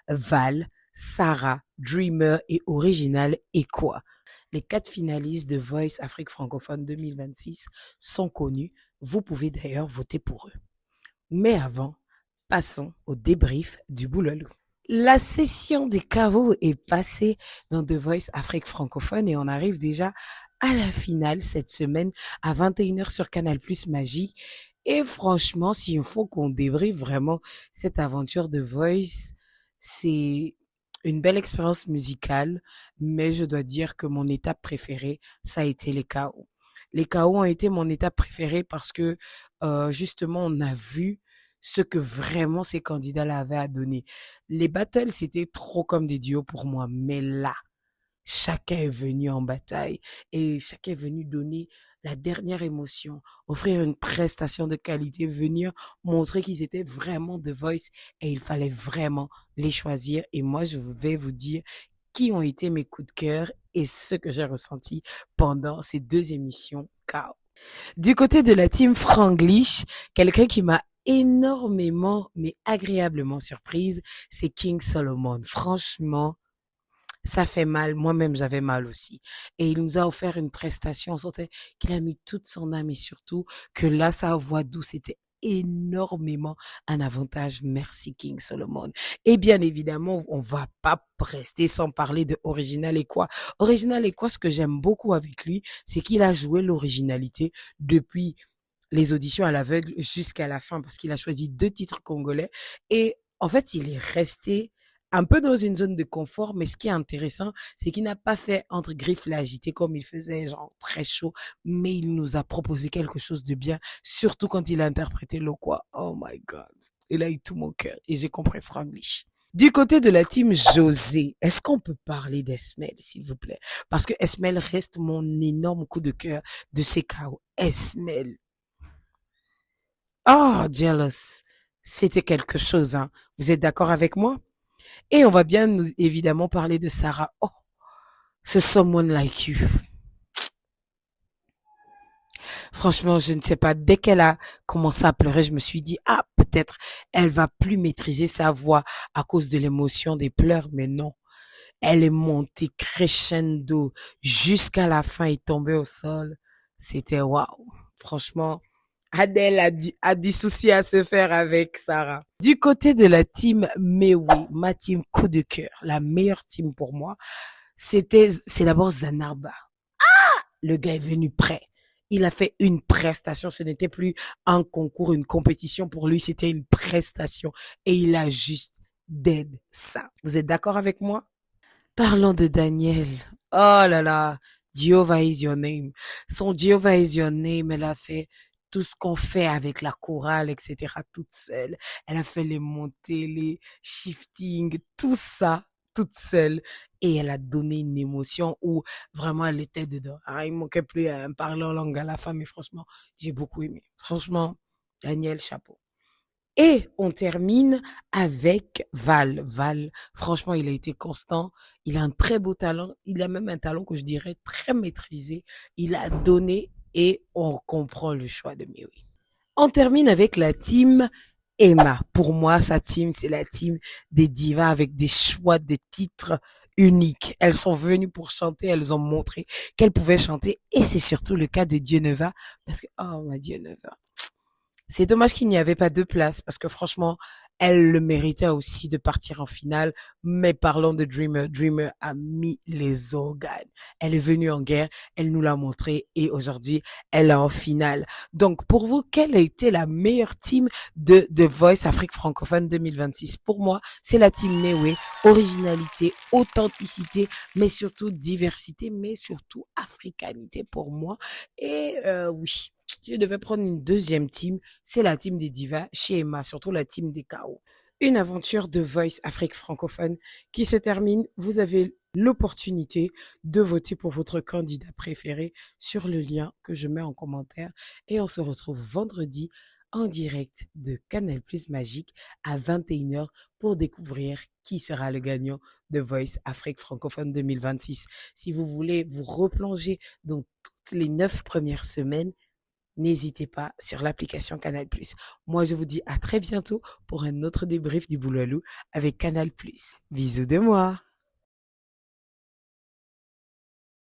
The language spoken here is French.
Val, Sarah, Dreamer et Original et quoi? Les 4 finalistes de Voice Afrique francophone 2026 sont connus. Vous pouvez d'ailleurs voter pour eux. Mais avant, passons au débrief du Bouloulou. La session des KO est passée dans The Voice Afrique francophone et on arrive déjà à la finale cette semaine à 21h sur Canal Plus Magique. Et franchement, s'il faut qu'on débriefe vraiment cette aventure de Voice, c'est une belle expérience musicale, mais je dois dire que mon étape préférée, ça a été les KO. Les KO ont été mon étape préférée parce que justement, on a vu ce que vraiment ces candidats-là avaient à donner. Les battles, c'était trop comme des duos pour moi, mais là, chacun est venu en bataille et chacun est venu donner la dernière émotion, offrir une prestation de qualité, venir montrer qu'ils étaient vraiment The Voice et il fallait vraiment les choisir. Et moi, je vais vous dire qui ont été mes coups de cœur et ce que j'ai ressenti pendant ces 2 émissions KO. Du côté de la team Franglish, quelqu'un qui m'a énormément, mais agréablement surprise, c'est King Solomon. Franchement, ça fait mal. Moi-même, j'avais mal aussi. Et il nous a offert une prestation. On sentait qu'il a mis toute son âme et surtout que là, sa voix douce était énormément un avantage. Merci King Solomon. Et bien évidemment, on va pas rester sans parler de Original et quoi. Original et quoi, ce que j'aime beaucoup avec lui, c'est qu'il a joué l'originalité depuis les auditions à l'aveugle jusqu'à la fin parce qu'il a choisi 2 titres congolais et en fait, il est resté un peu dans une zone de confort, mais ce qui est intéressant, c'est qu'il n'a pas fait entre griffes l'agité comme il faisait, genre très chaud, mais il nous a proposé quelque chose de bien, surtout quand il a interprété Lokwa. Oh my God. Il a eu tout mon cœur et j'ai compris Franglish. Du côté de la team José, est-ce qu'on peut parler d'Esmel, s'il vous plaît? Parce que Esmel reste mon énorme coup de cœur de ces KO. Esmel. Oh, jealous. C'était quelque chose, hein. Vous êtes d'accord avec moi? Et on va bien évidemment parler de Sarah. Oh, ce Someone Like You. Franchement, je ne sais pas. Dès qu'elle a commencé à pleurer, je me suis dit, ah, peut-être elle va plus maîtriser sa voix à cause de l'émotion des pleurs, mais non. Elle est montée crescendo jusqu'à la fin et tombée au sol. C'était waouh. Franchement, Adèle a du souci à se faire avec Sarah. Du côté de la team Mewe, ma team coup de cœur, la meilleure team pour moi, c'est d'abord Zanarba. Le gars est venu prêt. Il a fait une prestation. Ce n'était plus un concours, une compétition pour lui. C'était une prestation. Et il a juste dead ça. Vous êtes d'accord avec moi? Parlons de Daniel. Oh là là. Jehovah is your name. Son Jehovah is your name, elle a fait tout ce qu'on fait avec la chorale, etc., toute seule. Elle a fait les montées, les shiftings, tout ça, toute seule. Et elle a donné une émotion où vraiment elle était dedans. Ah, il manquait plus un parler en langue à la fin, mais franchement, j'ai beaucoup aimé. Franchement, Daniel, chapeau. Et on termine avec Val. Val, franchement, il a été constant. Il a un très beau talent. Il a même un talent que je dirais très maîtrisé. Il a donné et on comprend le choix de Miri. On termine avec la team Emma. Pour moi, sa team, c'est la team des divas avec des choix de titres uniques. Elles sont venues pour chanter, elles ont montré qu'elles pouvaient chanter et c'est surtout le cas de Dieuneva parce que, oh ma Dieuneva, c'est dommage qu'il n'y avait pas 2 places parce que franchement, elle le méritait aussi de partir en finale. Mais parlons de Dreamer. Dreamer a mis les organes. Elle est venue en guerre, elle nous l'a montré et aujourd'hui, elle est en finale. Donc, pour vous, quelle a été la meilleure team de The Voice Afrique francophone 2026? Pour moi, c'est la team Mewe. Originalité, authenticité, mais surtout diversité, mais surtout africanité pour moi. Et oui, je devais prendre une deuxième team, c'est la team des divas chez Emma, surtout la team des KO. Une aventure de Voice Afrique francophone qui se termine. Vous avez l'opportunité de voter pour votre candidat préféré sur le lien que je mets en commentaire et on se retrouve vendredi en direct de Canal Plus Magique à 21h pour découvrir qui sera le gagnant de Voice Afrique francophone 2026. Si vous voulez vous replonger dans toutes les 9 premières semaines, n'hésitez pas sur l'application Canal+. Moi, je vous dis à très bientôt pour un autre débrief du Boulot à Lou avec Canal+. Bisous de moi.